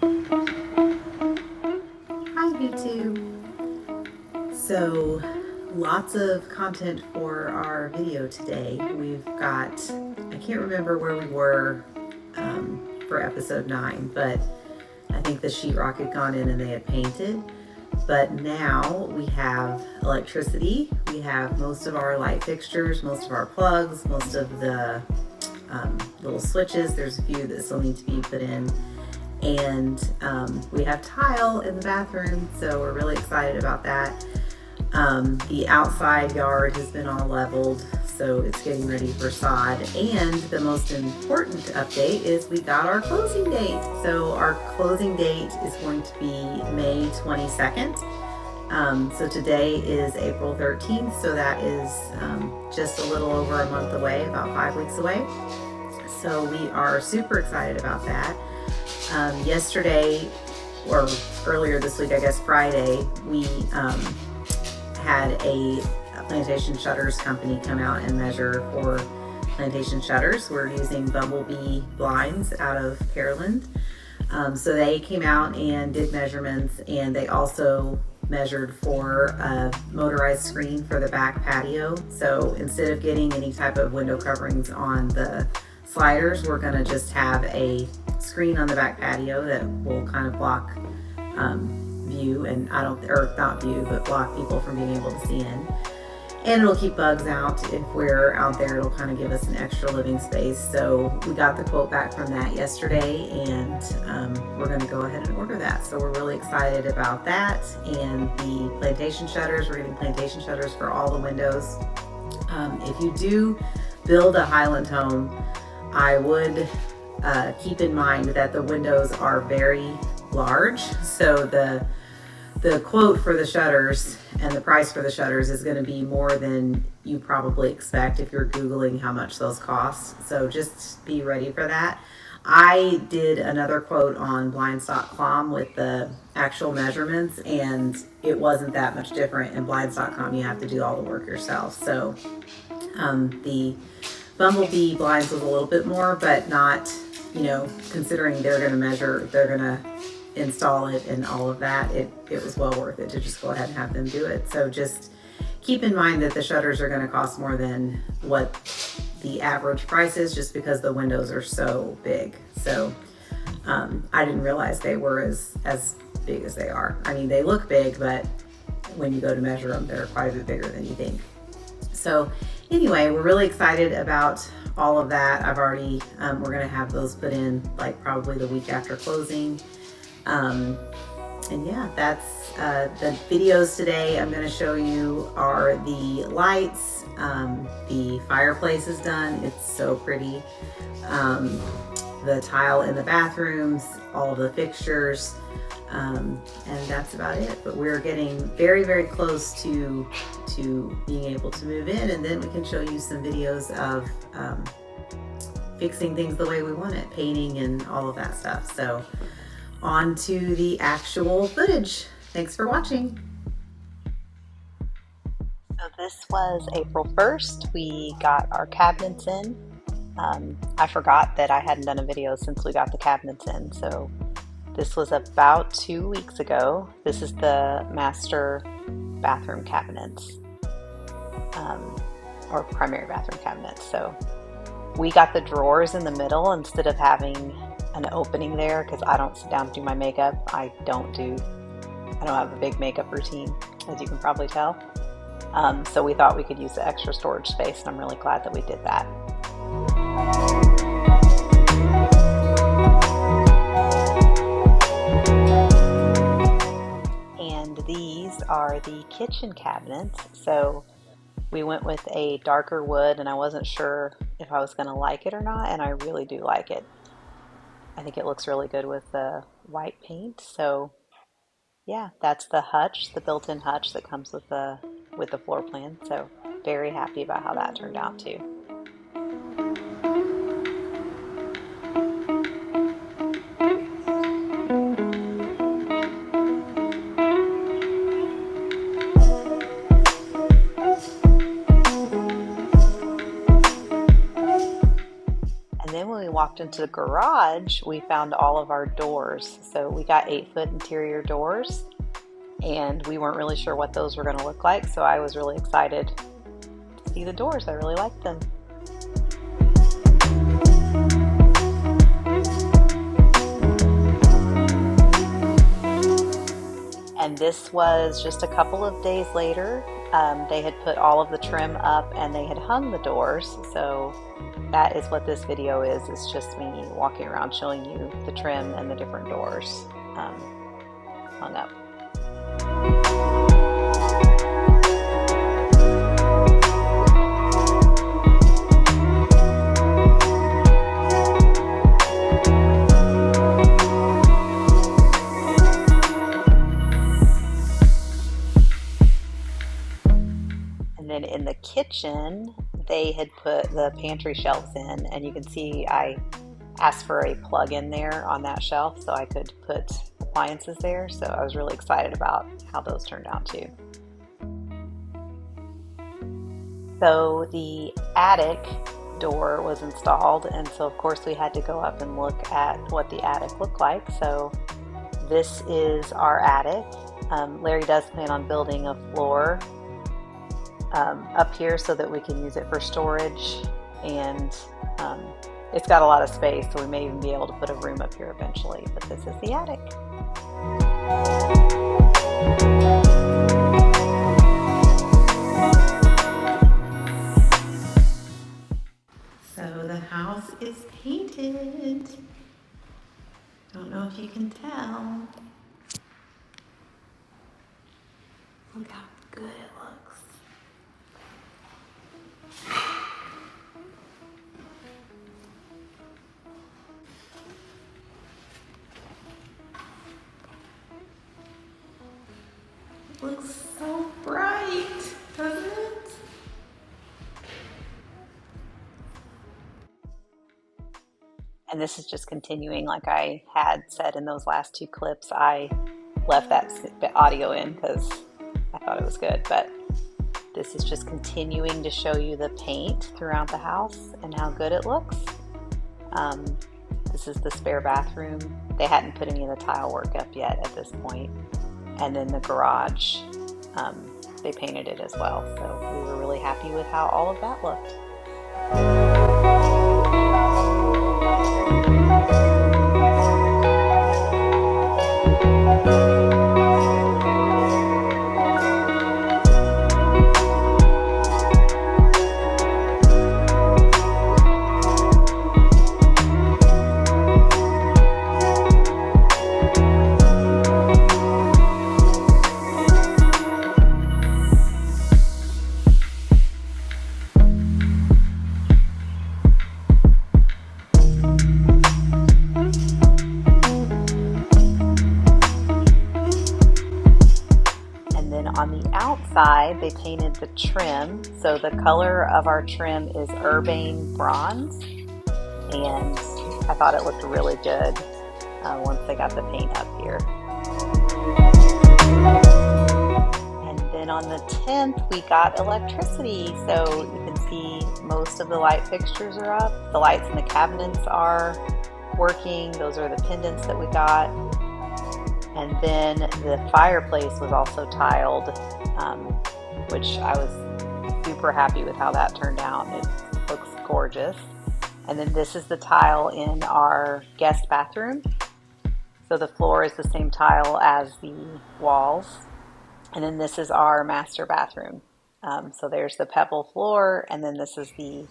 Hi YouTube! So lots of content for our video today. We've got, I can't remember where we were for episode 9, but I think the sheetrock had gone in and they had painted. But now we have electricity, we have most of our light fixtures, most of our plugs, most of the little switches. There's a few that still need to be put in. And we have tile in the bathroom, so we're really excited about that. The outside yard has been all leveled, so it's getting ready for sod. And the most important update is we got our closing date. So our closing date is going to be May 22nd. So today is April 13th, so that is just a little over a month away, about 5 weeks away. So we are super excited about that. Yesterday, or earlier this week, I guess Friday, we had a plantation shutters company come out and measure for plantation shutters. We're using Bumblebee blinds out of Pearland. So they came out and did measurements, and they also measured for a motorized screen for the back patio. So instead of getting any type of window coverings on the sliders, we're going to just have a screen on the back patio that will kind of block view, and not view, but block people from being able to see in. And it'll keep bugs out. If we're out there, it'll kind of give us an extra living space. So we got the quote back from that yesterday, and we're going to go ahead and order that. So we're really excited about that. And the plantation shutters, we're getting plantation shutters for all the windows. If you do build a Highland home, I would keep in mind that the windows are very large. So the quote for the shutters and the price for the shutters is going to be more than you probably expect if you're Googling how much those cost. So just be ready for that. I did another quote on blinds.com with the actual measurements, and it wasn't that much different. In blinds.com, you have to do all the work yourself. So the Bumblebee blinds was a little bit more, but not, considering they're going to measure, they're going to install it and all of that, it was well worth it to just go ahead and have them do it. So just keep in mind that the shutters are going to cost more than what the average price is, just because the windows are so big. So I didn't realize they were as big as they are. I mean, they look big, but when you go to measure them, they're quite a bit bigger than you think. So anyway, we're really excited about all of that. I've already, we're going to have those put in like probably the week after closing. And yeah, that's the videos today I'm going to show you are the lights. The fireplace is done. It's so pretty. The tile in the bathrooms, all of the fixtures, and that's about it. But we're getting very, very close to being able to move in, and then we can show you some videos of fixing things the way we want it, painting and all of that stuff. So on to the actual footage. Thanks for watching. So this was April 1st. We got our cabinets in. I forgot that I hadn't done a video since we got the cabinets in. So this was about 2 weeks ago. This is the master bathroom cabinets, or primary bathroom cabinets. So we got the drawers in the middle instead of having an opening there, because I don't sit down to do my makeup. I don't have a big makeup routine, as you can probably tell. So we thought we could use the extra storage space, and I'm really glad that we did that. And these are the kitchen cabinets. So we went with a darker wood, and I wasn't sure if I was going to like it or not, and I really do like it. I think it looks really good with the white paint. So yeah, that's the hutch, the built-in hutch that comes with the floor plan. So very happy about how that turned out too. walked into the garage, we found all of our doors. So we got 8-foot interior doors, and we weren't really sure what those were going to look like. So I was really excited to see the doors. I really liked them. And this was just a couple of days later. They had put all of the trim up and they had hung the doors. So that is what this video is. It's just me walking around showing you the trim and the different doors hung up. Then in the kitchen, they had put the pantry shelves in, and you can see I asked for a plug in there on that shelf so I could put appliances there. So I was really excited about how those turned out too. So the attic door was installed, and so of course we had to go up and look at what the attic looked like. So this is our attic. Larry does plan on building a floor up here so that we can use it for storage, and it's got a lot of space, so we may even be able to put a room up here eventually, but this is the attic. So the house is painted. Don't know if you can tell. Look how good it looks. It looks so bright, doesn't it? And this is just continuing, like I had said in those last two clips. I left that audio in because I thought it was good, but this is just continuing to show you the paint throughout the house and how good it looks. This is the spare bathroom. They hadn't put any of the tile work up yet at this point. And then the garage, they painted it as well. So we were really happy with how all of that looked. On the outside, they painted the trim. So the color of our trim is Urbane Bronze, and I thought it looked really good once they got the paint up here. And then on the 10th, we got electricity. So you can see most of the light fixtures are up. The lights in the cabinets are working. Those are the pendants that we got. And then the fireplace was also tiled, which I was super happy with how that turned out. It looks gorgeous. And then this is the tile in our guest bathroom. So the floor is the same tile as the walls. And then this is our master bathroom. So there's the pebble floor, and then this is the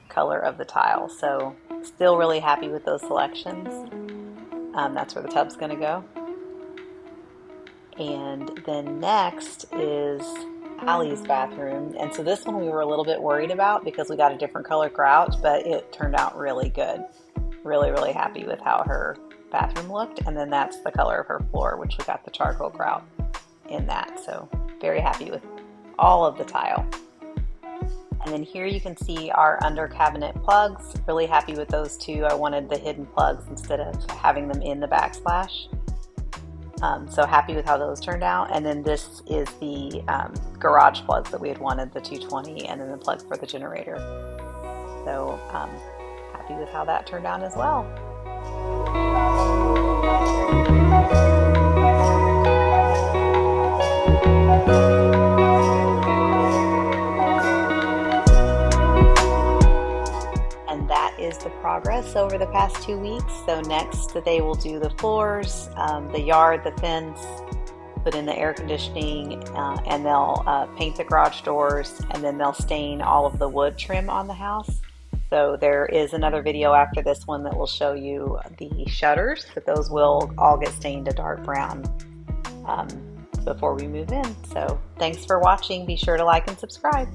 color of the tile. So still really happy with those selections. That's where the tub's gonna go. And then next is Allie's bathroom. And so this one we were a little bit worried about because we got a different color grout, but it turned out really good. Really, really happy with how her bathroom looked. And then that's the color of her floor, which we got the charcoal grout in that. So very happy with all of the tile. And then here you can see our under cabinet plugs. Really happy with those two. I wanted the hidden plugs instead of having them in the backsplash. So happy with how those turned out. And then this is the garage plugs that we had wanted, the 220, and then the plug for the generator. So happy happy with how that turned out as well. And that is the progress over the past 2 weeks. So next they will do the floors, the yard, the fence, put in the air conditioning, and they'll paint the garage doors, and then they'll stain all of the wood trim on the house. So there is another video after this one that will show you the shutters, but those will all get stained a dark brown before we move in. So thanks for watching. Be sure to like and subscribe.